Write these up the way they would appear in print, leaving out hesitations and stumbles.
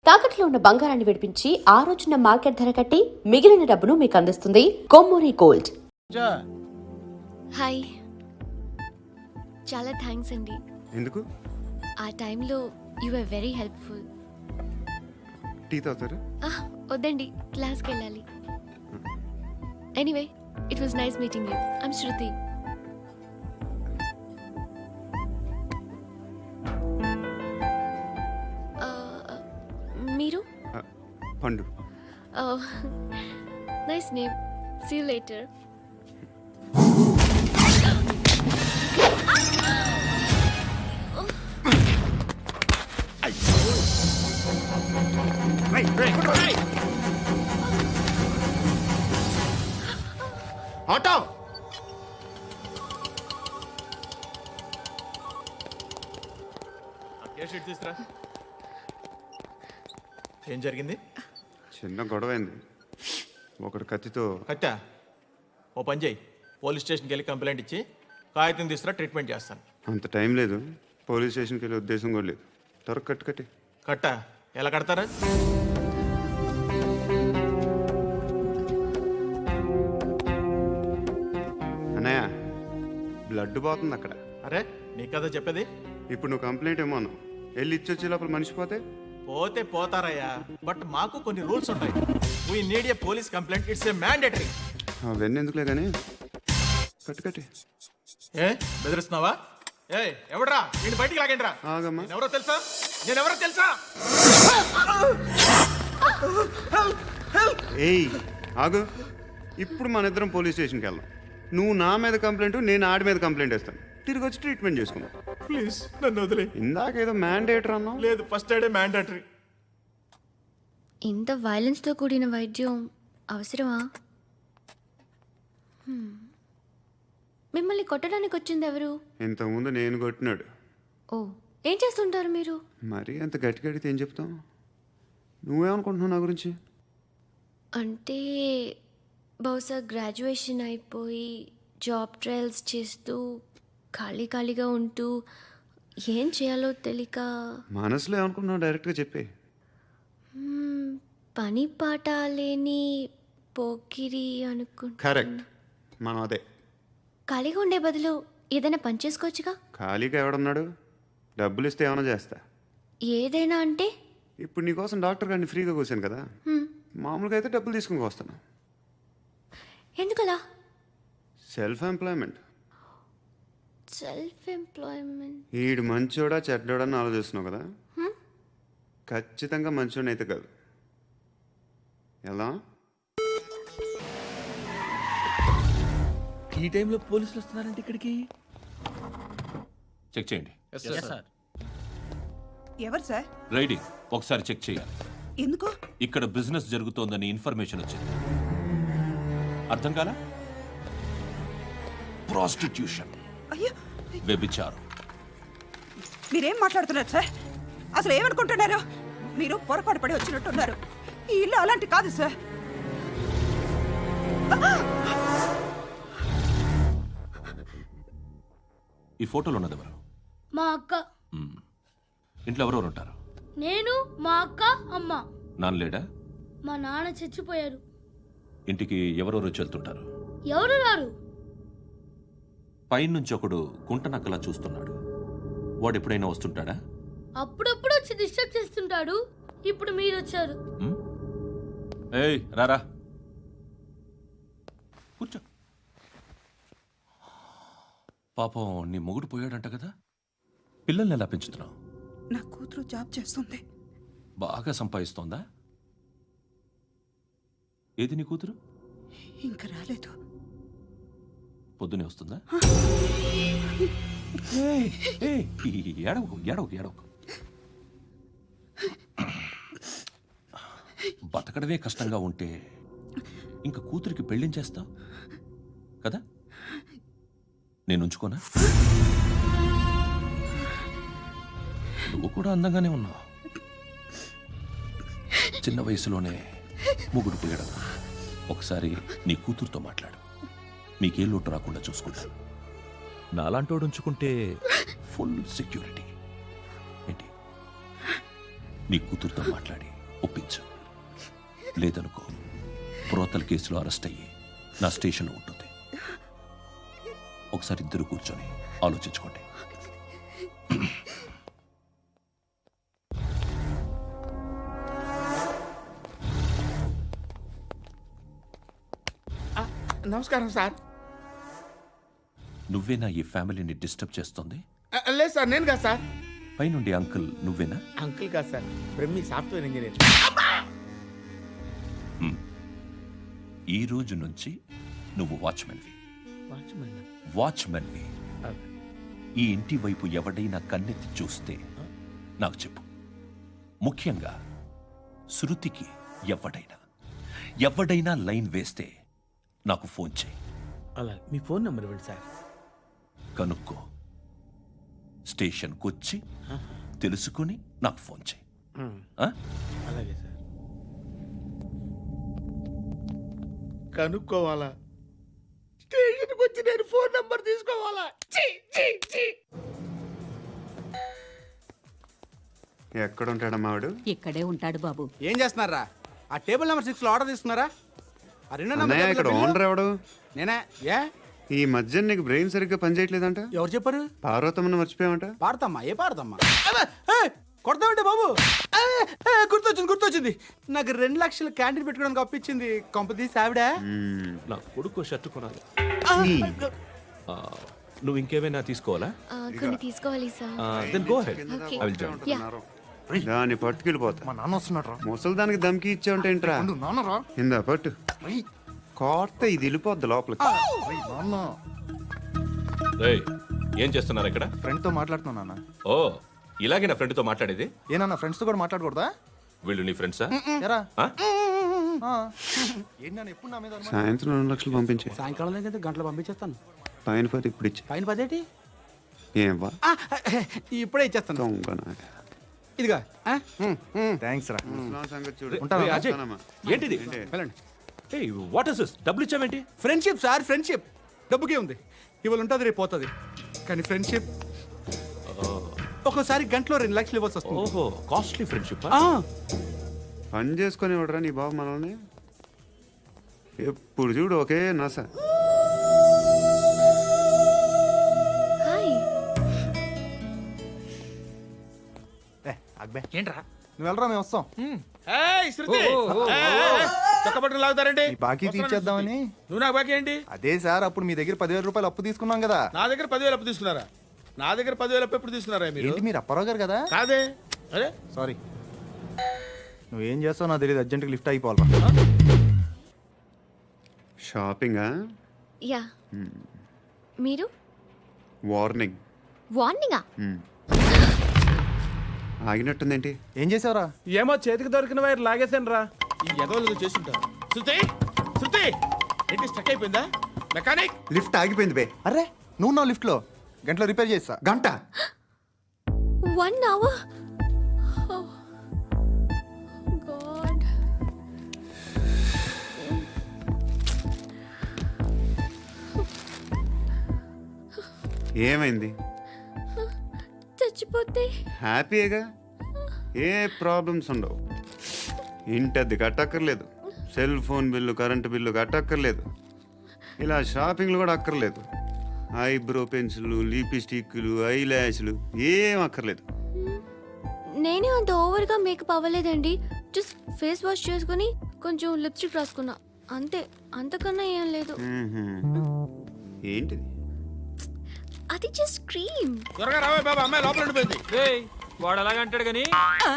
తాకట్లో ఉన్న బంగారాన్ని విడిపించి ఆ రోజున మార్కెట్ ధర కట్టి మిగిలిన డబ్బును మీకు అందిస్తుంది కొమ్మూరి గోల్డ్. హాయ్, చాలా థ్యాంక్స్ అండి. ఎందుకు? ఆ టైంలో you are very helpful. Tea తాగుతారా? వద్దండి, క్లాస్కి వెళ్ళాలి. Anyway, it was nice meeting you. I'm Shruti. మీరు? Pandu. Nice name. See you later. Auto తీసురా. ఏం జరిగింది? చిన్న గొడవ అయింది. ఒకడు కత్తితో. కట్టా? ఓ పని చేయి, పోలీస్ స్టేషన్కి వెళ్ళి కంప్లైంట్ ఇచ్చి కాగితం తీసుకురా, ట్రీట్మెంట్ చేస్తాను. అంత టైం లేదు. పోలీస్ స్టేషన్కి వెళ్ళే ఉద్దేశం కూడా లేదు. త్వరగా కట్టి. కట్టా? ఎలా కడతారా? అన్నయ్య, బ్లడ్ పోతుంది అక్కడ. అరే, నీ కదా చెప్పేది. ఇప్పుడు నువ్వు కంప్లైంట్ ఏమో అన్నావు. వెళ్ళి ఇచ్చొచ్చే లోపల మనిషి పోతే పోతే పోతారయ్యా, బట్ మాకు కొన్ని రూల్స్ ఉంటాయి. We need a police complaint. It's a mandatory. అవన్నీ ఎందుకులే కానీ కట్టి. ఏ బెదిరిస్తున్నావా? ఏ ఎవడ్రా? నేను బయటికి లాగండిరా. ఆగమ్మా. ఎవరో తెలుసా? నేనెవరో తెలుసా? ఏయ్ ఆగు. ఇప్పుడు మన ఇద్దరం పోలీస్ స్టేషన్కి వెళ్దాం. నువ్వు నా మీద కంప్లైంట్, నేను ఆడి మీద కంప్లైంట్ వేస్తాను. తిరిగి వచ్చి ట్రీట్మెంట్ చేసుకుందాం. ప్లీజ్ నన్ను వదిలే. ఇందాకేదో మ్యాండేటర్ అన్నావు. లేదు, ఫస్ట్ ఎయిడే మ్యాండేటరీ. ఇంత వైలెన్స్తో కూడిన వైద్యం అవసరమా? మిమ్మల్ని కొట్టడానికి వచ్చింది ఎవరు? ఇంతకుముందు నేను కొట్టినాడు. ఓ, ఏం చేస్తుంటారు మీరు? మరి అంత గట్టిగా అడిగితే ఏం చెప్తాం? నువ్వేమనుకుంటున్నావు నా గురించి? అంటే బహుశా గ్రాడ్యుయేషన్ అయిపోయి జాబ్ ట్రయల్స్ చేస్తూ ఖాళీగా ఉంటూ ఏం చేయాలో తెలియక. మనసులో ఏమనుకుంటున్నావు డైరెక్ట్గా చెప్పే. పని పాట లేని పోకిరి అనుకుంటా. కరెక్ట్, మనం అదే. ఖాళీగా ఉండే బదులు ఏదైనా పని చేసుకోవచ్చుగా. ఖాళీగా ఎవడన్నాడు? డబ్బులు ఇస్తే ఏమైనా చేస్తా. ఏదైనా అంటే? ఇప్పుడు నీకోసం డాక్టర్ గారిని ఫ్రీగా కూర్చాను కదా. మామూలుగా అయితే డబ్బులు తీసుకుని వస్తాను. ఎందుకలా? Self employment. ఈడు మంచోడా చెడ్డోడా అని ఆలోచిస్తున్నావు కదా. ఖచ్చితంగా మంచోడని అయితే కాదు. ఎలా? ఈ టైంలో పోలీసులు వస్తున్నారంటే ఇక్కడికి. చెక్ చేయండి. ఎవరు సార్? రైడీ ఒకసారి చెక్ చేయాలి. ఎందుకు? ఇక్కడ బిజినెస్ జరుగుతోందని ఇన్ఫర్మేషన్ వచ్చింది. అర్థం కాలా? ప్రాస్టిట్యూషన్, అయ్యో, వ్యభిచారం. మీరేం మాట్లాడుతున్నారు సార్? అసలు ఏమనుకుంటున్నారు? మీరు పొరపాటు పడి వచ్చినట్టున్నారు. ఈ ఇల్లు అలాంటి కాదు సార్. ఈ ఫోటోలో ఉన్నది ఎవరు? మా అక్క. ఇంట్లో ఎవరెవరు ఉంటారు? నేను, మా అక్క, అమ్మ. నాన్న లేడా? మా నాన్న చచ్చిపోయారు. ఇంటికి ఎవరెవరు వచ్చి వెళ్తుంటారు? ఎవరు రారు. పైనుంచి ఒకడు కుంట నక్కలా చూస్తున్నాడు. వాడు ఎప్పుడైనా వస్తుంటాడా? అప్పుడప్పుడు వచ్చి డిస్టర్బ్ చేస్తుంటాడు. ఇప్పుడు మీరు వచ్చారు. ఏయ్ రారా, కూర్చో. పాపం నీ మొగుడు పోయాడంట కదా. పిల్లల్ని ఎలా పెంచుతున్నావు? నా కూతురు జాబ్ చేస్తుంది. బాగా సంపాదిస్తోందా? ఏది నీ కూతురు? ఇంకా రాలేదు. పొద్దునే వస్తుందా? ఏడవకు. బతకడమే కష్టంగా ఉంటే ఇంకా కూతురికి పెళ్ళించేస్తావు కదా. నేను ఉంచుకోనా? నువ్వు కూడా అందంగానే ఉన్నావు. చిన్న వయసులోనే మొగుడు పోయడం. ఒకసారి నీ కూతురుతో మాట్లాడు. మీకే లోటు రాకుండా చూసుకుంటాను. నాలాంటోడు ఉంచుకుంటే ఫుల్ సెక్యూరిటీ. ఏంటి నీ కూతురుతో మాట్లాడి ఒప్పించు. లేదనుకో ప్రోతల కేసులో అరెస్ట్ అయ్యి నా స్టేషన్లో ఉంటుంది. ఒకసారి ఇద్దరు కూర్చొని ఆలోచించుకోండి. నమస్కారం సార్. నువ్వేనా ఈ ఫ్యామిలీని డిస్టర్బ్ చేస్తుంది? లేదు సార్, నేను కాదు సార్. పైనుండి అంకుల్ నువ్వేనా? అంకుల్ కాదు సార్, బ్రహ్మి సాఫ్ట్వేర్ ఇంజనీర్. ఈ రోజు నుంచి నువ్వు వాచ్మెన్వి. వాచ్మెన్. వాచ్మెన్వి. ఈ ఇంటి వైపు ఎవడైనా కన్నెత్తి చూస్తే నాకు చెప్పు. ముఖ్యంగా శృతికి ఎవడైనా లైన్ వేస్తే నాకు ఫోన్ చేయి. అలా మీ ఫోన్ నెంబర్ ఇవ్వండి సార్. కనుక్కో, స్టేషన్కి వచ్చి తెలుసుకుని నాకు ఫోన్ చేయి. ఆ? అలాగే సార్. కనుక్కోవాలా? స్టేషన్కి వచ్చి నేను ఫోన్ నెంబర్ తీసుకోవాలా? ఛీ, ఛీ, ఛీ. ఎక్కడ ఉంటాడమ్మా వాడు? ఇక్కడే ఉంటాడు బాబు. ఏం చేస్తున్నారా? ఆ టేబుల్ నెంబర్ 6 లో ఆర్డర్ తీసుకున్నారా? ఆ రెండో నెంబర్ అన్నయ్య, ఇక్కడ టేబుల్ ఓనర్ ఎవడు? నేనే. ఏ ఈ మధ్య నీకు బ్రెయిన్ సరిగ్గా పనిచేయట్లేదంట. ఎవరు చెప్పారు? పార్వతమ్మను మర్చిపోయామంట. పాడతామ్మా. ఏ పాడతామ్మా? కొడతామంటే బాబు. గుర్తొచ్చింది. నాకు 2 లక్షలు క్యాంటీన్ పెట్టుకోవడానికి అప్పించింది కొంపతీసి ఆవిడ. నా కొడుకు షర్టు కొనాలి. నువ్వు ఇంకేమైనా తీసుకోవాలా? కొన్ని తీసుకోవాలి sir. Then go ahead. Okay. I will join. దాన్ని పట్టుకెళ్ళిపోతా. మా నాన్న వస్తున్నాడు. ముసలి దానికి దమ్కి ఇచ్చావంటే ఏంట్రా? నాన్నరా. ఇందా పట్టు. కోర్త ఇది వెళ్ళిపోద్ది లోపలికి. నాన్న రేయ్, ఏం చేస్తున్నారు ఇక్కడ? ఫ్రెండ్ తో మాట్లాడుతున్నా నాన్న. ఓ, ఇలాగే నా ఫ్రెండ్తో మాట్లాడేది? ఏనా ఫ్రెండ్స్ తో కూడా మాట్లాడకూడదా? వీళ్ళు నీ ఫ్రెండ్సా? ఎరా ఆ? ఏంటి నాన్న ఎప్పుడు నా మీద అనుమానం? సాయంత్రం 2 లక్షలు పంపించే. సాయంకాలం దగ్గర గంటలు పంపించేస్తాను. పైన 10 ఇప్పుడు ఇచ్చే. పైన 10 ఏం వా ఇప్పుడే ఇచ్చేస్తాను. దొంగనా. ఇదిగా. థ్యాంక్స్ రా. ముసలాం సంగతి చూడు. ఉంటాను. రేయ్, అజయ్, వస్తానమ్మా. ఏంటిది? వెళ్ళండి. ఏయ్, వాట్ ఇస్ దిస్? డబ్బులు ఇచ్చావేంటి? Friendship sir, friendship. డబ్బుకే ఉంది. ఇవాళ ఉంటుంది, రేపు పోతుంది. కానీ ఫ్రెండ్షిప్ ఒక్కోసారి గంటలో 2 లక్షలు ఇవ్వాల్సి వస్తుంది. ఓహో, కాస్ట్లీ ఫ్రెండ్షిప్. పని చేసుకొని ఇవ్వడరా నీ బాబు మనల్ని? ఎప్పుడు చూడు ఒకే నస. హాయ్. ఏంట్రా నువ్వు వెళ్ళరా, మేము వస్తాం. చక్కబట్టలు లాగుతారండి. ఈ బాకీ తీర్చేద్దామని. నువ్వు నాకు బాకీ ఏంటి? అదే సార్, అప్పుడు మీ దగ్గర 10,000 రూపాయలు అప్పు తీసుకున్నాం కదా. నా దగ్గర 10,000 అప్పు తీసుకున్నారా? నా దగ్గర 10,000 అప్పు ఎప్పుడు తీసుకున్నారా మీరు? ఏంటి మీరు అప్పారావు గారు కదా? కాదే. అరే సారీ. నువ్వేం చేస్తావు నాకు తెలియదు, అర్జెంట్గా లిఫ్ట్ అయిపోవాలి. షాపింగా? యా. మీరు వార్నింగ్. వార్నింగా? ఆగినట్టుందేంటి? ఏం చేసావురా? ఏమో చేతికి దొరికిన వైర్ లాగేసాను రా. ఈ ఎదవలు చేస్తుంటారు. శృతి, శృతి ఏంటి స్టక్ అయిపోయిందా? మెకానిక్. లిఫ్ట్ ఆగిపోయింది బే. అరే నువ్వు నా లిఫ్ట్లో గంటలో రిపేర్ చేస్తా. గంట? 1 hour? Oh. God. ఏమైంది? చచ్చిపోతే హ్యాపీగా, ఏ ప్రాబ్లమ్స్ ఉండవు. ఇంటద్ది కట్టక్కర్లేదు, cell phone bill, current bill కట్టక్కర్లేదు, ఇలా షాపింగ్లు కూడా అక్కర్లేదు. ఐబ్రో పెన్సిల్, లిప్స్టిక్లు, ఐ ల్యాష్లు ఏం అక్కర్లేదు. నేనే అంత ఓవర్గా మేకప్ అవ్వలేదండి. జస్ట్ ఫేస్ వాష్ చేసుకుని కొంచెం లిప్స్టిక్ రాసుకున్నా అంతే. అంతకన్నా ఏం లేదు. ఏంటిది? అది జస్ట్ క్రీమ్. త్వరగా రావే బాబా, అమ్మాయి లోపల ఉండిపోయింది. వాడు అలాగంటాడు కానీ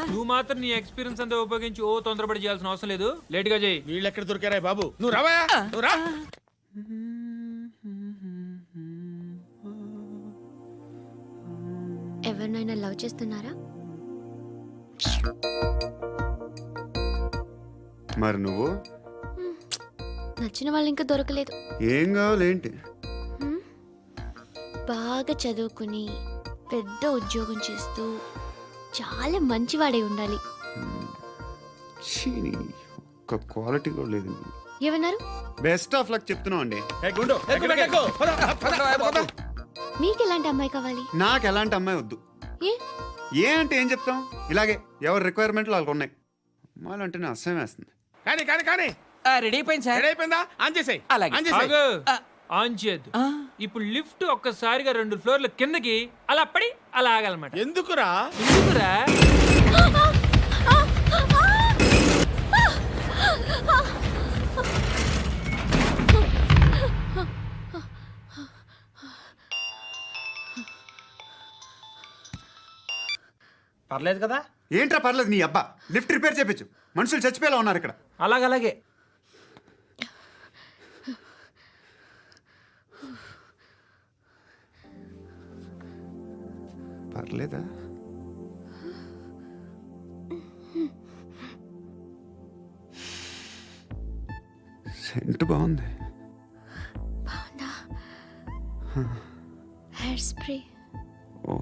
నువ్వు మాత్రం నీ ఎక్స్పీరియన్స్ అంతా ఉపయోగించి ఓ తొందరపడి చేయాల్సిన అవసరం లేదు. లేట్ గా చేయి. వీళ్ళు ఎక్కడ దొరికారా బాబు? నువ్వు రావా, నువ్వు రా. ఎవరినైనా లవ్ చేస్తున్నారా? మరి నువ్వు? నచ్చిన వాళ్ళు ఇంకా దొరకలేదు. ఏం కావాలి ఏంటి? బాగా చదువుకుని పెద్ద ఉద్యోగం చేస్తూ చాలా మంచివాడై ఉండాలి. ఒక్క క్వాలిటీ కూడా లేదు. ఏమన్నారు? బెస్ట్ ఆఫ్ లక్ చెప్తున్నావు అండి. గుండు ఎక్కు, ఎక్కు. పద. మీకు ఎలాంటి అమ్మాయి కావాలి? నాకు ఎలాంటి అమ్మాయి వద్దు. ఏ? ఏ అంటే ఏం చెప్తాం? ఇలాగే ఎవరి రిక్వైర్మెంట్లు వాళ్ళకు ఉన్నాయి. మాలో అంటేనే అసహ్యం వేస్తుంది. కానీ కానీ కానీ రెడీ అయిపోయింది సార్. రెడీ అయిపోయిందా? ఆన్ చేసేయ్. అలాగే. ఆన్ చేసేయ్. ఆగు. ఆన్ చేయద్దు. ఇప్పుడు లిఫ్ట్ ఒక్కసారిగా 2 ఫ్లోర్ల కిందకి అలా పడి అలా ఆగాలన్నమాట. ఎందుకురా? ఎందుకురా? పర్లేదు కదా? ఏంట్రా పర్లేదు నీ అబ్బా, లిఫ్ట్ రిపేర్ చేయించు. మనుషులు చచ్చిపోయేలా ఉన్నారు ఇక్కడ. అలాగే పర్లేదా? సెంట్ బాగుంది. బాగుందా? Hair spray. ఓ,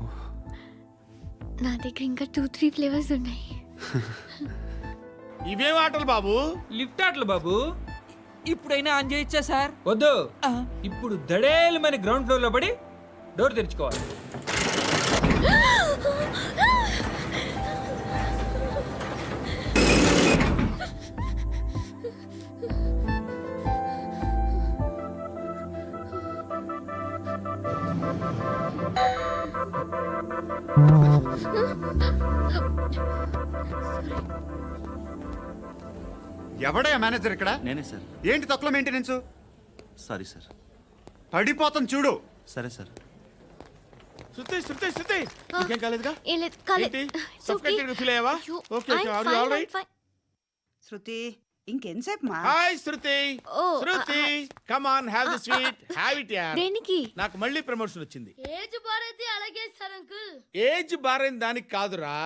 నా దగ్గర ఇంకా 2-3 ఫ్లేవర్స్ ఉన్నాయి. ఇవేం ఆటలు బాబు? లిఫ్ట్ ఆటలు బాబు. ఇప్పుడైనా ఆన్ చేయొచ్చా సార్? వద్దు. ఇప్పుడు దడేలు మన గ్రౌండ్ ఫ్లోర్ లో పడి డోర్ తెరుచుకోవాలి. ఎవడయ్యా మేనేజర్ ఇక్కడ? నేనే సార్. ఏంటి తక్కువ మెయింటెనెన్స్? Sorry sir. పడిపోతాం చూడు. సరే సార్. శృతి శృతి శృతి ఇంకేం కాలేదుగా? ఏం లేదు, కాలేదు. ఏంటి? It's okay. Suffocated గా ఫీల్ అయ్యావా? అయ్యో, okay I'm okay. Are you fine, all I'm right? fine. Shruti ఇంకెంతసేపు మా? Hi Shruti. Oh, Shruti come on have the sweet. Have it యార్. దేనికి? నాకు మళ్ళీ ప్రమోషన్ వచ్చింది. ఏజ్ బారైతే అలాగే సార్ అంకుల్. ఏజ్ బారైన దానికి కాదురా,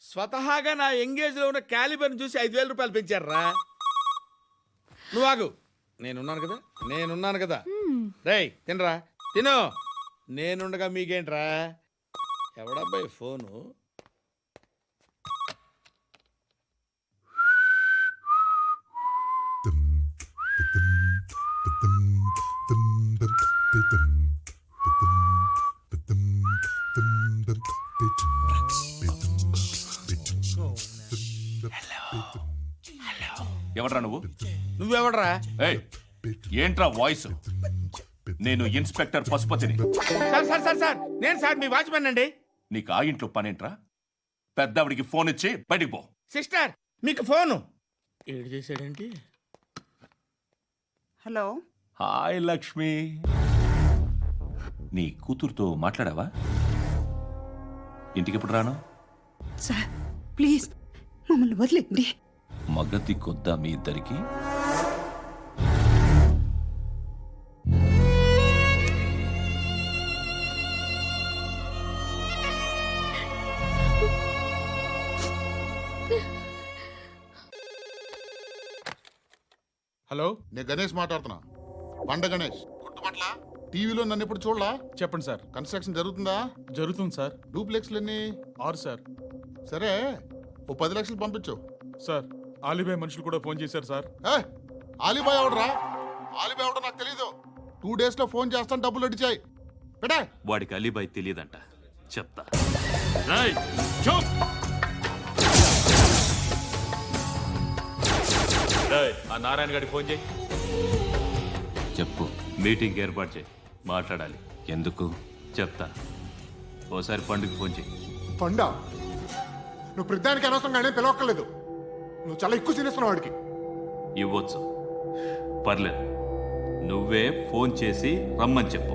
స్వతహాగా నా ఎంగేజ్ లో ఉన్న క్యాలిబర్ చూసి 5,000 రూపాయలు పెంచారా. నువ్వు ఆగు, నేనున్నాను కదా. రేయ్ తినరా, తిను. నేనుండగా మీకేంట్రా? ఎవడబ్బాయి ఫోను? ఎవడ్రా నువ్వు? నువ్వెవడరా? ఏయ్, ఏంట్రా వాయిస్? నేను ఇన్స్పెక్టర్ పశుపతిని. సార్ సార్ సార్ సార్ నేను సార్ మీ వాచ్మెన్ అండి. నీకు ఆ ఇంట్లో పనేంట్రా? పెద్దవిడికి ఫోన్ ఇచ్చి బయటికి పో. సిస్టర్ మీకు ఫోను. ఏడు చేశాడేంటి? హలో. హాయ్ లక్ష్మి. నీ కూతురుతో మాట్లాడావా? ఇంటికి ఎప్పుడు రాను? సార్ ప్లీజ్ మమ్మల్ని వదిలేండి. మగతి కొద్దా మీ ఇద్దరికి? హలో, నేను గణేష్ మాట్లాడుతున్నా. బండ గణేష్ గుర్తుపట్ల? టీవీలో నన్ను ఎప్పుడు చూడలా? చెప్పండి సార్. కన్స్ట్రక్షన్ జరుగుతుందా? జరుగుతుంది సార్. డూప్లెక్స్లు ఎన్ని? 6 సార్. సరే, ఓ 10 లక్షలు పంపించు. సార్ ఆలిబాయ్ మనుషులు కూడా ఫోన్ చేశారు సార్. ఆలిబాయ్ ఎవడరా? ఆలిబాయ్ ఎవడో నాకు తెలీదు. 2 days లో ఫోన్ చేస్తాను, డబ్బులు అడిచాయి. పెట్టే. వాడికి అలీబాయ్ తెలియదంట, చెప్తా. ఆ నారాయణ గారికి ఫోన్ చేయి. చెప్పు. మీటింగ్ ఏర్పాటు చేయి, మాట్లాడాలి. ఎందుకు చెప్తా. ఓసారి పండుగ ఫోన్ చేయి. పండా, నువ్వు ప్రతిదానికి అనవసరంగానే పిలవక్కర్లేదు. నువ్వు చాలా ఎక్కువ సీనిస్తున్నావు వాడికి. ఇవ్వచ్చు, పర్లేదు. నువ్వే ఫోన్ చేసి రమ్మని చెప్పు.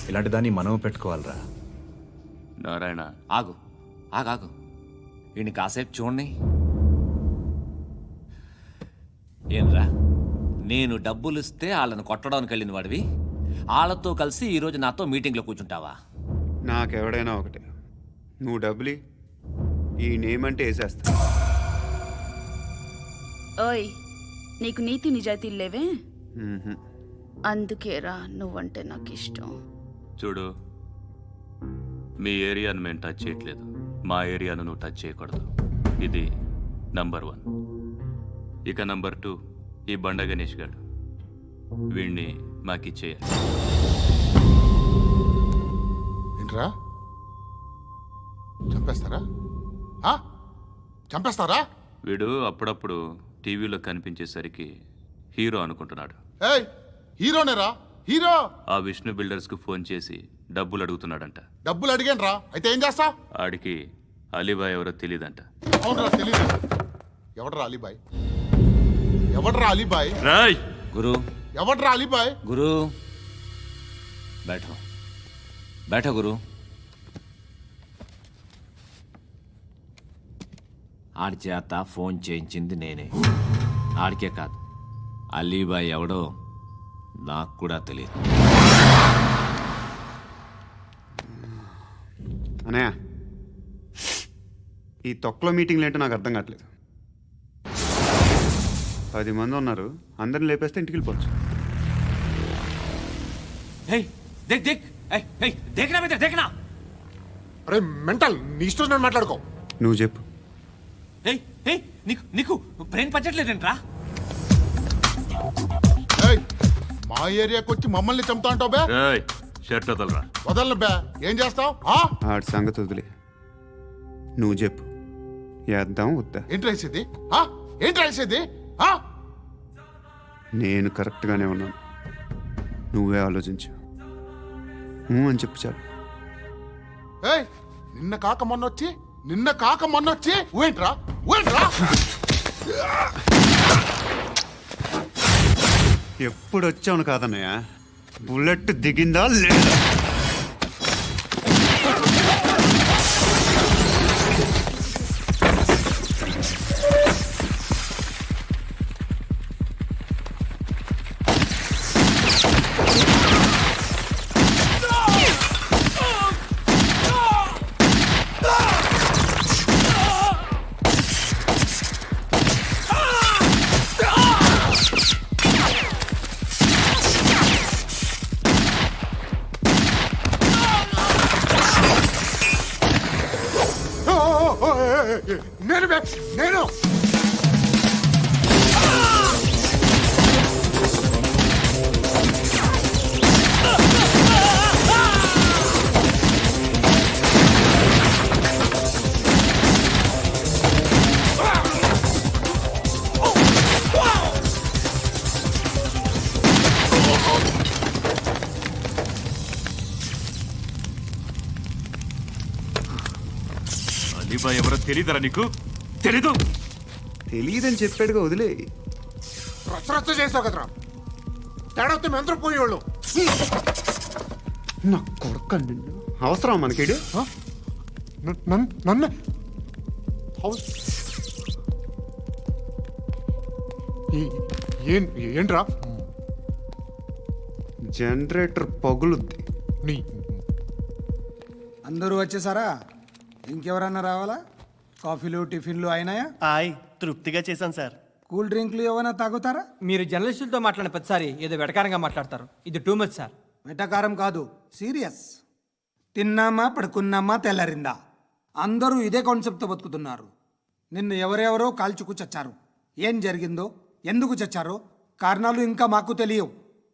ఇలాంటి దాన్ని మనం పెట్టుకోవాలరా. నారాయణ, ఆగు ఆగాగు, ఈయన కాసేపు చూడండి. ఏంరా, నేను డబ్బులు ఇస్తే వాళ్ళని కొట్టడానికి వెళ్ళిన వాడివి, వాళ్ళతో కలిసి ఈరోజు నాతో మీటింగ్లో కూర్చుంటావా? నాకెవడైనా ఒకటే, నువ్వు డబ్బులి, ఈ నేమ్ అంటే వేసేస్తా. ఓయ్ నీకు నీతి నిజాయితీలు లేవే మ్మ్హ. అందుకేరా నువ్వంటే నాకు ఇష్టం. చూడు, మీ ఏరియాను మేము టచ్ చేయట్లేదు, మా ఏరియాను నువ్వు టచ్ చేయకూడదు. ఇది నంబర్ 1. ఇక నంబర్ 2, ఈ బండ గణేష్ గారు, వీణ్ణి మాకిచ్చేయాలి. ఏంట్రా చంపేస్తారా? చంపేస్తారా? వీడు అప్పుడప్పుడు టీవీలో కనిపించేసరికి హీరో అనుకుంటున్నాడు. ఏయ్, హీరోనేరా, హీరో. ఆ విష్ణు బిల్డర్స్కు ఫోన్ చేసి డబ్బులు అడుగుతున్నాడంట. డబ్బులు అడిగానురా, అయితే ఏం చేస్తా? ఆడికి అలీబాయ్ ఎవరో తెలీదంట. అవునరా, తెలీదు. ఎవడరా అలీబాయ్? ఎవడరా అలీబాయ్? రాయ్ గురు, ఎవడరా అలీబాయ్? గురు, బైఠో బైఠో గురు. ఆడి చేత ఫోన్ చేయించింది నేనే. ఆడికే కాదు, అలీబాయ్ ఎవడో నాకు కూడా తెలియదు. అనయ్య, ఈ తొక్కలో మీటింగ్లు ఏంటో నాకు అర్థం కావట్లేదు. 10 మంది ఉన్నారు, అందరిని లేపేస్తే ఇంటికి వెళ్ళిపోవచ్చు. అరే మెంటల్, నీ ఇష్టం నేను మాట్లాడుకో. నువ్వు చెప్పు. నీకు బ్రెయిన్ పచ్చట్లేదంట్రా? ఏయ్, మా ఏరియాకి వచ్చి మమ్మల్ని చంపుతా అంటావు బే? రాయ్ షర్ట్ వదలరా. వదలను బే. ఏం చేస్తావు? ఆడి సంగతి వదిలే, నువ్వు చెప్పు. వేద్దాం వద్దా? ఏంటి రాసేది? ఏంటి రాసేది? నేను కరెక్ట్గానే ఉన్నాను, నువ్వే ఆలోచించు. అని చెప్పు చాలు. ఏయ్, నిన్న కాక మొన్నొచ్చి ఊయంట్రా. ఎప్పుడు వచ్చావును కాదన్నయ్య, బుల్లెట్ దిగిందా లేదా? నేను అలీబాయ్ ఎవరో తెలీదరా నీకు? తెలీదు? తెలియదని చెప్పాడుగా, వదిలే. రచ్చ చేసావు కదరా. తేడా వస్తే మెంతరం పోయేవాళ్ళు. నా కొడుకు నిన్ను అవసరం మనకిడు. నన్ను ఏంట్రా? జనరేటర్ పగులుద్ది. అందరూ వచ్చేసారా? ఇంకెవరన్నా రావాలా? కాఫీలు టిఫిన్లు అయినాయా? తృప్తిగా చేశాను సార్. కూల్ డ్రింక్లు ఏమైనా తాగుతారా? మీరు జర్నలిస్టులతో మాట్లాడిన ప్రతిసారి ఏదో వెటకారంగా మాట్లాడతారు. ఇది టూ మచ్ సార్. వెటకారం కాదు, సీరియస్. తిన్నామా పడుకున్నామా తెల్లరిందా, అందరూ ఇదే కాన్సెప్ట్తో బతుకుతున్నారు. నిన్ను ఎవరెవరో కాల్చుకు చచ్చారు. ఏం జరిగిందో, ఎందుకు చచ్చారో కారణాలు ఇంకా మాకు తెలియవు.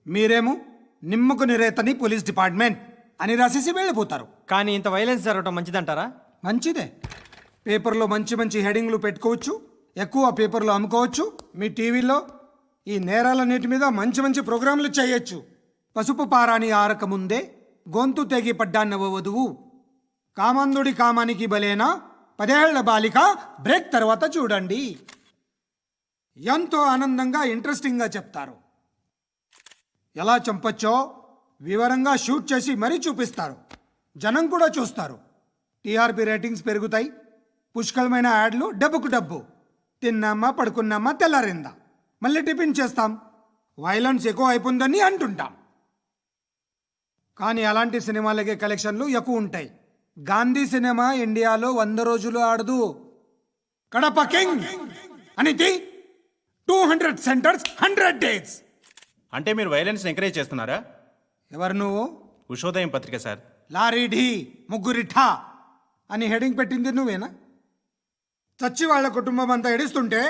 మీరేమో నిమ్మకు నిరేతని పోలీస్ డిపార్ట్మెంట్ అని రాసేసి వెళ్ళిపోతారు. కానీ ఇంత వైలెన్స్ జరగడం మంచిదంటారా? మంచిదే. పేపర్లో మంచి మంచి హెడింగ్లు పెట్టుకోవచ్చు, ఎక్కువ పేపర్లు అమ్ముకోవచ్చు. మీ టీవీలో ఈ నేరాలన్నిటి మీద మంచి మంచి ప్రోగ్రాంలు చేయొచ్చు. పసుపు పారాని ఆరక ముందే గొంతు తెగి పడ్డాన్నవ వధువు, కామందుడి కామానికి బలేనా 10 ఏళ్ల బాలిక బ్రేక్ తర్వాత చూడండి. ఎంతో ఆనందంగా ఇంట్రెస్టింగ్గా చెప్తారు. ఎలా చంపచ్చో వివరంగా షూట్ చేసి మరీ చూపిస్తారు. జనం కూడా చూస్తారు. టీఆర్పీ రేటింగ్స్ పెరుగుతాయి. పుష్కలమైన యాడ్లు, డబ్బుకు డబ్బు. తిన్నామా పడుకున్నామా తెల్లారిందా, మళ్ళీ టిఫిన్ చేస్తాం. వైలెన్స్ ఎక్కువ అయిపోయిందని అంటుంటాం. కానీ అలాంటి సినిమాలకే కలెక్షన్లు ఎక్కువ ఉంటాయి. గాంధీ సినిమా ఇండియాలో 100 రోజులు ఆడదు. కడప కింగ్ అనితి 200 సెంటర్స్ 100 డేస్. అంటే మీరు వైలెన్స్ ఎంకరేజ్ చేస్తున్నారా? ఎవరు నువ్వు? ఉషోదయం పత్రిక సార్. లారీ ఢీ ముగ్గురి ఠా అని హెడింగ్ పెట్టింది నువ్వేనా? చచ్చి వాళ్ళ కుటుంబం అంతా ఎడుస్తుంటే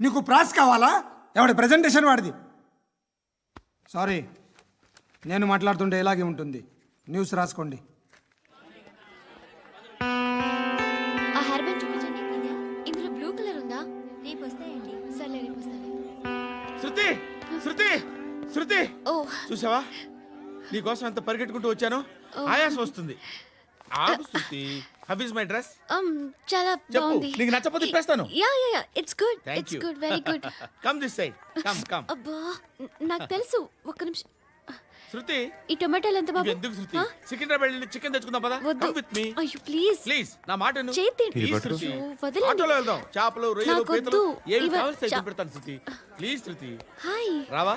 నీకు ప్రాస్ కావాలా? ఎవడి ప్రెజెంటేషన్ వాడిది. సారీ, నేను మాట్లాడుతుంటే ఇలాగే ఉంటుంది. న్యూస్ రాసుకోండి. ఆ హెయిర్ బ్యాండ్ చూపించండి. ఇందులో బ్లూ కలర్ ఉందా? రేపు వస్తాయండి. సర్లే, రేపు వస్తాను. శృతి శృతి శృతి, ఓ చూసావా నీకోసం ఎంత పరిగెట్టుకుంటూ వచ్చాను. ఆయాసం వస్తుంది. ఆగు Shruti. How is my dress? చాలా చెప్పు. బాగుంది. నీకు నచ్చకపోతే తిప్పేస్తాను. Yeah yeah yeah, it's good. Thank it's you. Good, very good. Come this side. Come. అబ్బా, నాకు తెలుసు. ఒక్క నిమిషం. శృతి, ఈ టొమాటోలు ఎంత బాబు? ఎందుకు శృతి? ఆ? సికింద్రాబాద్ వెళ్ళి చికెన్ తెచ్చుకుందాం పదా. వద్దు. కమ్ విత్ మీ అయ్యో ప్లీజ్. ప్లీజ్. నా మాట విను. చేతి Please, పట్టు. శృతి. అయ్యో, వదలండి. ఆటోలో వెళ్దాం. చేపలు, రొయ్యలు, నాకు పీతలు వద్దు. ఏమి ఇవ- కావాలి చా- పెడతాను శృతి. Please Shruti. హాయ్. రావా?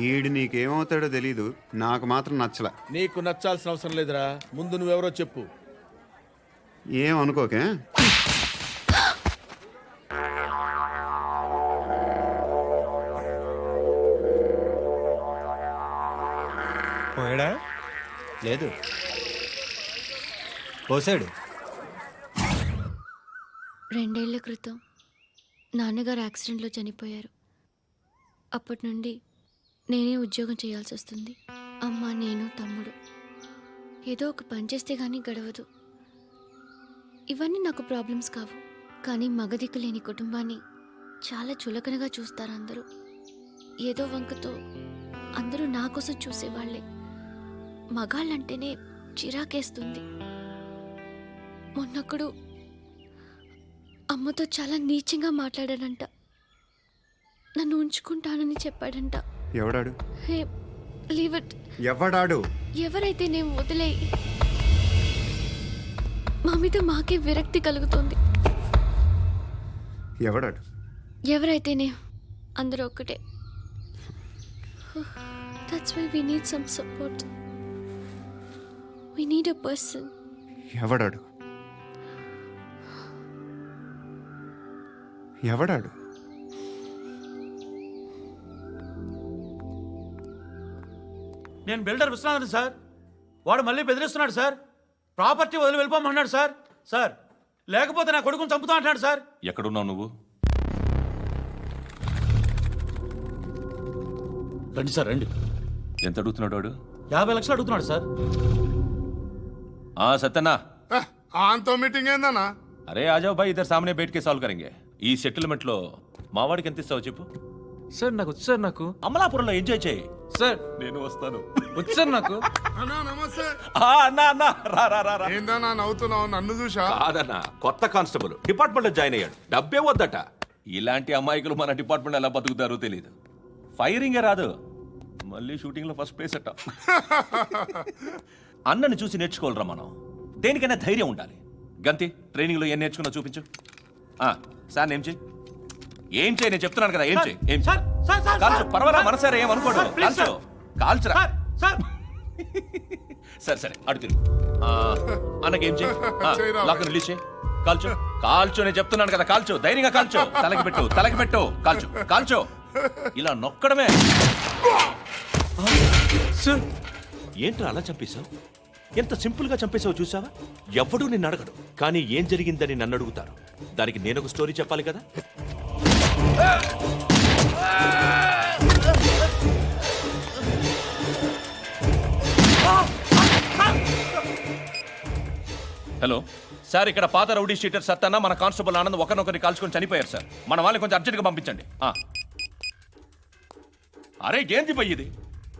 ఈడు నీకేమవుతాడో తెలీదు, నాకు మాత్రం నచ్చలా. నీకు నచ్చాల్సిన అవసరం లేదురా. ముందు నువ్వెవరో చెప్పు. ఏం అనుకోకే. పోయాడా? లేదు, పోసాడు. 2 ఏళ్ల క్రితం నాన్నగారు యాక్సిడెంట్లో చనిపోయారు. అప్పటి నుండి నేనే ఉద్యోగం చేయాల్సి వస్తుంది. అమ్మ, నేను, తమ్ముడు. ఏదో ఒక పని చేస్తే కానీ గడవదు. ఇవన్నీ నాకు ప్రాబ్లమ్స్ కావు, కానీ మగదిక్కు లేని కుటుంబాన్ని చాలా చులకనగా చూస్తారు అందరూ. ఏదో వంకతో అందరూ నా కోసం చూసేవాళ్లే. మగాళ్ళంటేనే చిరాకేస్తుంది. మొన్నొక్కడు అమ్మతో చాలా నీచంగా మాట్లాడాడంట. నన్ను ఉంచుకుంటానని చెప్పాడంట. ఎవడాడు? హే, లీవ్ ఇట్. ఎవడాడు? ఎవరైతే నేను వదిలేయి. మా మీద మాకే విరక్తి కలుగుతుంది. ఎవడాడు? ఎవరైతేనే అందరూ ఒక్కటే. That's why we need some support. We need a person. ఎవడాడు? ఎవడాడు? నేను బిల్డర్ విశ్వనాథన్ సార్. వాడు మళ్ళీ బెదిరిస్తున్నాడు సార్. ప్రాపర్టీ వదిలి వెళ్ళిపోమన్నాడు సార్. సార్, లేకపోతే నా కొడుకుని చంపుతా అంటున్నాడు సార్. ఎక్కడున్నావు నువ్వు? రండి సార్, రండి. ఎంత అడుగుతున్నాడు వాడు? 50 లక్షలు అడుగుతున్నాడు సార్. సత్యన్నా, ఆంతో మీటింగ్ ఏందన్నా? అరే ఆజావ్ భాయ్, ఇద్దరు సామనే బయటకే సాల్వ్ కరెంగే. ఈ సెటిల్మెంట్ లో మావాడికి ఎంత ఇస్తావు చెప్పు. సార్ నాకు వచ్చు సార్. నాకు అమలాపురంలో ఎంజాయ్ చేయి సార్. నేను వస్తాను. వచ్చు సార్ నాకు. అన్నా నమస్తే. అన్నా అన్నా, రా రా రా రా. ఏందన్నా నవ్వుతున్నావు? నన్ను చూసా? కాదన్నా, కొత్త కానిస్టేబుల్ డిపార్ట్మెంట్ లో జాయిన్ అయ్యాడు. డబ్బే వద్దట. ఇలాంటి అమాయకులు మన డిపార్ట్మెంట్ ఎలా బతుకుతారో తెలియదు. ఫైరింగే రాదు, మళ్ళీ షూటింగ్ లో ఫస్ట్ ప్లేస్ అట్ట. అన్నని చూసి నేర్చుకోవాలరా మనం. దేనికైనా ధైర్యం ఉండాలి. గంతి, ట్రైనింగ్ లో ఏం నేర్చుకున్నా చూపించు. సార్ ఏం చేయి, ఏం చేయి, నేను చెప్తున్నాను కదా. ఏం చేయి, ఏం సార్, సార్, సార్, కాల్చు. సార్, పర్వాలా, సార్, మనసారా ఏమనుకోడు. సార్, ప్లీజ్, కాల్చు, కాల్చురా. Sir, sir. సరే సరే, అడు తిరుగు. అన్నకేం చేయి, చేయరా. లాక్ రిలీజ్ చేయి. కాల్చు, కాల్చు, నేను చెప్తున్నాను కదా. కాల్చు, ధైర్యంగా కాల్చు. తలకి పెట్టు, తలకి పెట్టు. కాల్చు, కాల్చు. ఇలా నొక్కడమే. ఏంట్రా అలా చంపేశావు? ఎంత సింపుల్ గా చంపేశావు చూసావా? ఎవడూ నిన్ను అడగడు, కానీ ఏం జరిగిందని నన్ను అడుగుతారు. దానికి నేను ఒక స్టోరీ చెప్పాలి కదా. హలో సార్, ఇక్కడ పాత రౌడీ షీటర్ సత్తన్న, మన కానిస్టేబుల్ ఆనంద్ ఒకరినొకరిని కాల్చుకొని చనిపోయారు సార్. మన వాళ్ళని కొంచెం అర్జెంట్గా పంపించండి. అరే ఏంది పోయి ఇది?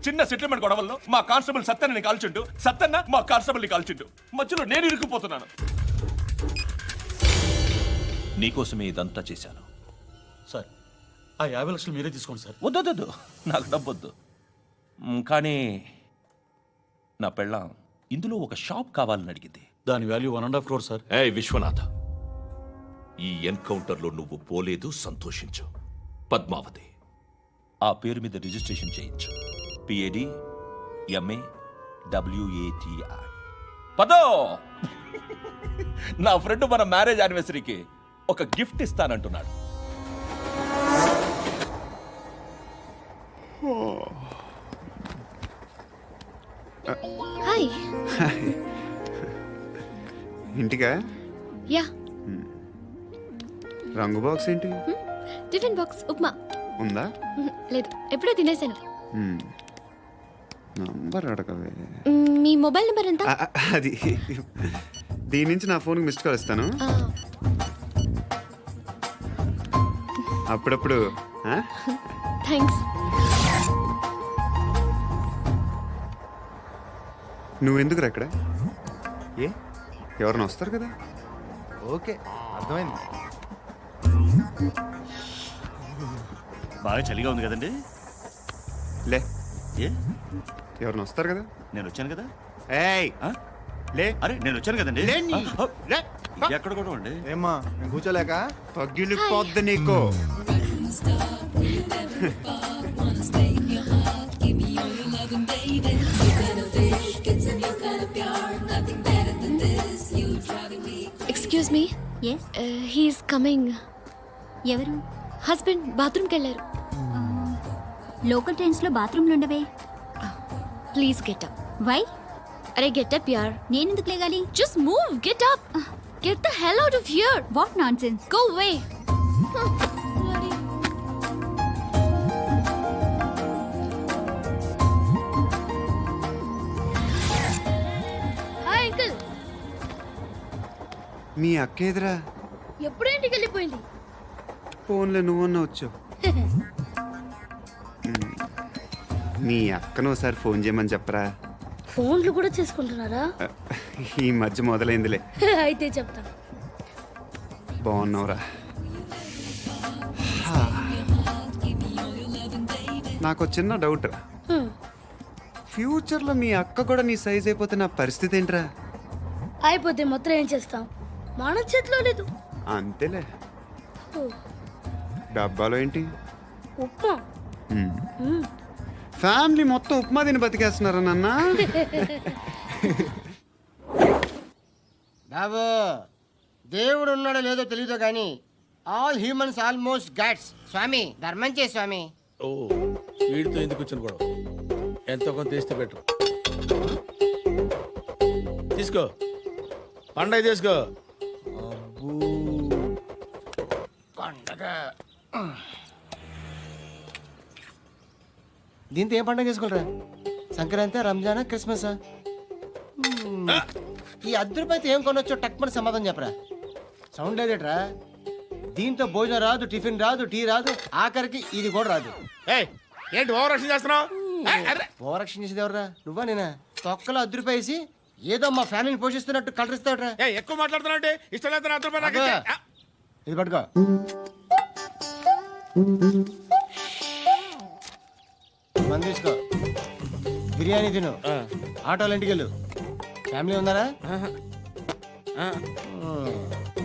చిన్న సెటిల్మెంట్ గొడవల్లో మా కానిస్టేబుల్ సత్తన్నని కాల్చుండు, సత్తన్న మా కానిస్టేబుల్ని కాల్చుండు. మధ్యలో నేను ఇరుక్కుపోతున్నాను. నీకోసమే ఇదంతా చేశాను సార్, ఆ 50 లక్షలు మీరే తీసుకోండి సార్. వద్దొద్దు, నాకు డబ్బొద్దు. కానీ నా పెళ్ళాం ఇందులో ఒక షాప్ కావాలని అడిగింది. దాని వాల్యూ 1.5 crore సార్. ఏ విశ్వనాథ, ఈ ఎన్కౌంటర్లో నువ్వు పోలేదు, సంతోషించు. పద్మావతి ఆ పేరు మీద రిజిస్ట్రేషన్ చేయించు. PADMAWATI. పదో, నా ఫ్రెండ్ మన మ్యారేజ్ యానివర్సరీకి ఒక గిఫ్ట్ ఇస్తానంటున్నాడు. హాయ్. ఇంటికా? యా. రంగు బాక్స్ ఏంటి? Tiffin box upma. ఉందా? లేదు, ఎప్పుడో తినేసాను. నంబర్ అడగవే. మీ మొబైల్ నెంబర్ ఎంత? అది దీని నుంచి నా ఫోన్కి మిస్డ్ కాల్ ఇస్తాను. అప్పుడప్పుడు. థ్యాంక్స్. నువ్వెందుకురా ఇక్కడ? ఏ ఎవరైనా వస్తారు కదా? ఓకే, అర్థమైంది. బాగా చలిగా ఉంది కదండి. లే, ఏ ఎవరైనా వస్తారు కదా? నేను వచ్చాను కదా. ఏయ్ లే. అరే నేను వచ్చాను కదండి. లేని. లే. ఎక్కడ కూడా ఉండి ఏమ్మా నేను కూర్చోలేక? పగిలిపోద్ది నీకు. Excuse me. Yes, he's coming. ఎవరు? హస్బెండ్ బాత్రూమ్కి వెళ్ళారు. లోకల్ ట్రైన్స్ లో బాత్రూమ్లు ఉండవే. Please get up. వై? అరే గెట్ అప్ యార్. నేనెందుకు లేగాలి? Just move, get up. Get the hell out of here. What nonsense. Go away. Hi uncle. మీ అక్క ఎదురా? ఎప్పుడు ఇంటికి వెళ్ళిపోయింది? ఫోన్లో నువ్వన్నా వచ్చావు. మీ అక్కను ఒకసారి ఫోన్ చేయమని చెప్పరా. ఫోన్లు కూడా చేసుకుంటున్నారా? ఈ మధ్య మొదలైందిలే. అయితే చెప్తా. బాగున్నావురా? నాకు చిన్న డౌట్ రా. ఫ్యూచర్లో మీ అక్క కూడా నీ సైజ్ అయిపోతే నా పరిస్థితి ఏంట్రా? అయిపోతే మొత్తం ఏం చేస్తాం? మన చేతిలో లేదు. అంతేలే. డబ్బాలో ఏంటి? ఉప్మా. ఫ్యామిలీ మొత్తం ఉప్మా తిని బతికేస్తున్నారా నాన్న? బాబు, దేవుడు ఉన్నాడో లేదో తెలియదు కానీ ఆల్ హ్యూమన్స్ ఆల్మోస్ట్ గాడ్స్. స్వామి ధర్మం చే స్వామి. ఓ వీడితో ఎందుకు వచ్చిన గొడవ? ఎంతో కొంత తీస్తే పెట్టు. తీసుకో, పండగ తీసుకో. పండగ దీంతో ఏం పండగ చేసుకోరా? సంక్రాంతి, రంజానా, క్రిస్మసా? ఈ రూపాయలతో ఏం కొనొచ్చో టక్మని సమాధానం చెప్పరా. సౌండ్ లేదేట్రా? దీంతో భోజనం రాదు, టిఫిన్ రాదు, టీ రాదు, ఆఖరికి ఇది కూడా రాదు. ఏంటి ఓవర్ రక్షణ చేస్తున్నావు? ఓవర్ రక్షణ చేసేది ఎవరా? నువ్వా నేనా? తొక్కలో రూపాయి వేసి ఏదో మా ఫ్యామిలీని పోషిస్తున్నట్టు కలరిస్తాడ్రా. ఎక్కువ మాట్లాడుతున్నా. ఇష్టం లేదు రూపాయలు నాకు ఇచ్చే. ఇది పట్టుకో. మంది తీసుకో, బిర్యానీ తిను, ఆటోలు ఇంటికి వెళ్ళు. ఫ్యామిలీ ఉన్నారా?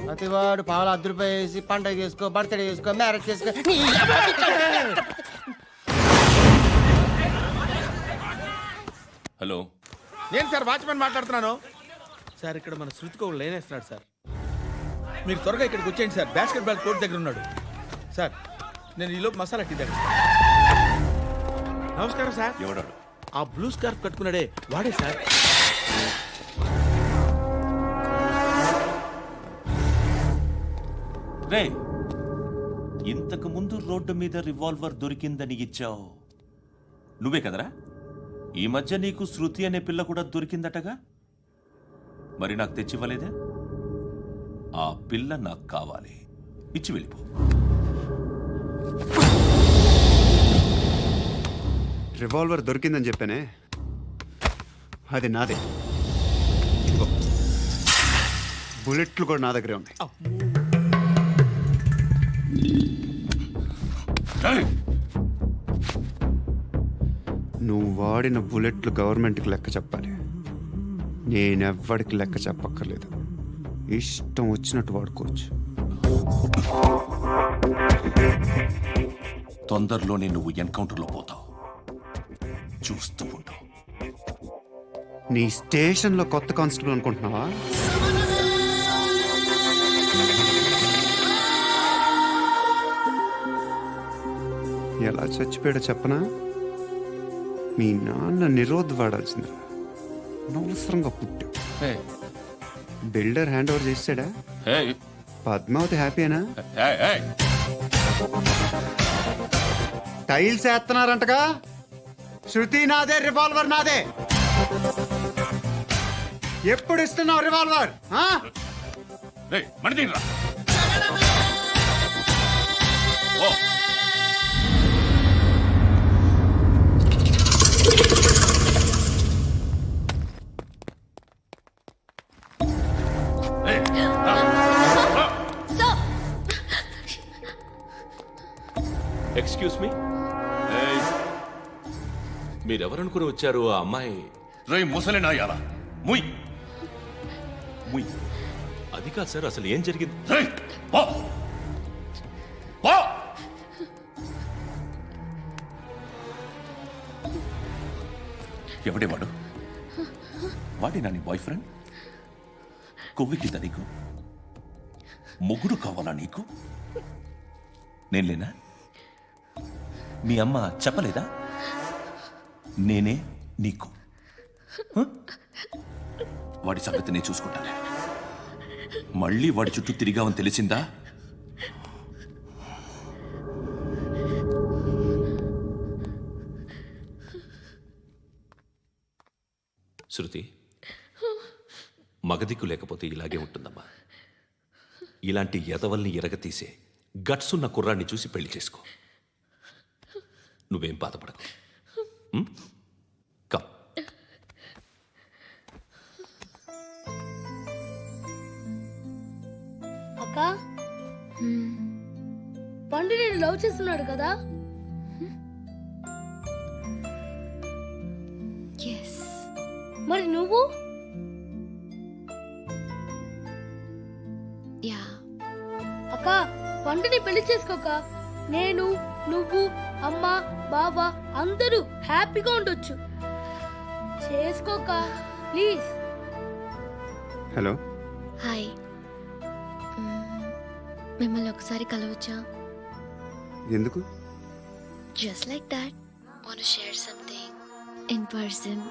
ప్రతివాడు పావులు రూపాయలు వేసి పండగ చేసుకో, బర్త్డే చేసుకో, మ్యారేజ్ చేసుకో. హలో, నేను సార్ వాచ్మెన్ మాట్లాడుతున్నాను. సార్ ఇక్కడ మన శృతికి ఒక లైన్ వేస్తున్నాడు సార్. మీరు త్వరగా ఇక్కడికి వచ్చేయండి సార్. బాస్కెట్ బాల్ కోర్ట్ దగ్గర ఉన్నాడు సార్. నేను ఈలోపు మసాలా టీ దగ్గర. నమస్కారం సార్. ఎవడాడు? ఆ బ్లూ స్కార్ఫ్ కట్టుకున్నాడే వాడే సార్. రే, ఇంతకు ముందు రోడ్డు మీద రివాల్వర్ దొరికిందని ఇచ్చావు నువ్వే కదరా? ఈ మధ్య నీకు శృతి అనే పిల్ల కూడా దొరికిందటగా? మరి నాకు తెచ్చివ్వలేదే? ఆ పిల్ల నాకు కావాలి, ఇచ్చి వెళ్ళిపో. రివాల్వర్ దొరికిందని చెప్పానే, అది నాదే. ఇదిగో, బుల్లెట్లు కూడా నా దగ్గరే ఉన్నాయి. నువ్వు వాడిన బుల్లెట్లు గవర్నమెంట్కి లెక్క చెప్పాలి. నేనెవ్వడికి లెక్క చెప్పక్కర్లేదు. ఇష్టం వచ్చినట్టు వాడుకోవచ్చు. తొందరలోనే నువ్వు ఎన్కౌంటర్లో పోతావు, చూస్తూ ఉండు. నీ స్టేషన్లో కొత్త కానిస్టేబుల్ అనుకుంటున్నావా? ఎలా చచ్చిపోయాడో చెప్పనా? మీ నాన్న నిరోధ్ వాడాల్సిందిరా, అనవసరంగా పుట్టావు. బిల్డర్ హ్యాండ్ ఓవర్ చేసాడా? పద్మావతి హ్యాపీనా? టైల్స్ వేస్తున్నారంటగా? శృతి నాదే, రివాల్వర్ నాదే. ఎప్పుడు ఇస్తున్నావు రివాల్వర్? ఎక్స్క్యూజ్ మీ, మీరెవరనుకుని వచ్చారు? ఆ అమ్మాయి రేయ్ ముసలి నాయాల ముయ్. ముయ్. అది కాదు సార్, అసలు ఏం జరిగింది? రేయ్ పో పో. ఎవడేవాడు? వాడేనా నీ బాయ్ ఫ్రెండ్? కొవ్వికి నీకు మొగుడు కావాలా నీకు? నేను లేనా? మీ అమ్మ చెప్పలేదా నేనే నీకు? వాడి సంగతి నేను చూసుకుంటాను. మళ్ళీ వాడి చుట్టూ తిరిగావని తెలిసిందా? శృతి, మగదిక్కు లేకపోతే ఇలాగే ఉంటుందమ్మా. ఇలాంటి ఎదవల్ని ఎరగతీసే గట్స్ ఉన్న కుర్రాన్ని చూసి పెళ్లి చేసుకో. నువ్వేం బాధపడకు. కమ్. అక్క, పండు నేను లవ్ చేస్తున్నాడు కదా? ఎస్. మరి నువ్వు? యా. అక్క, పండుని పెళ్లి చేసుకోక నేను, నువ్వు, అమ్మ, బావ అందరూ హ్యాపీగా ఉండొచ్చు. చేసుకోక ప్లీజ్. హలో. హాయ్. మిమ్మల్ని ఒకసారి కలవచ్చా? ఎందుకు? Just like that. Want to share something in person.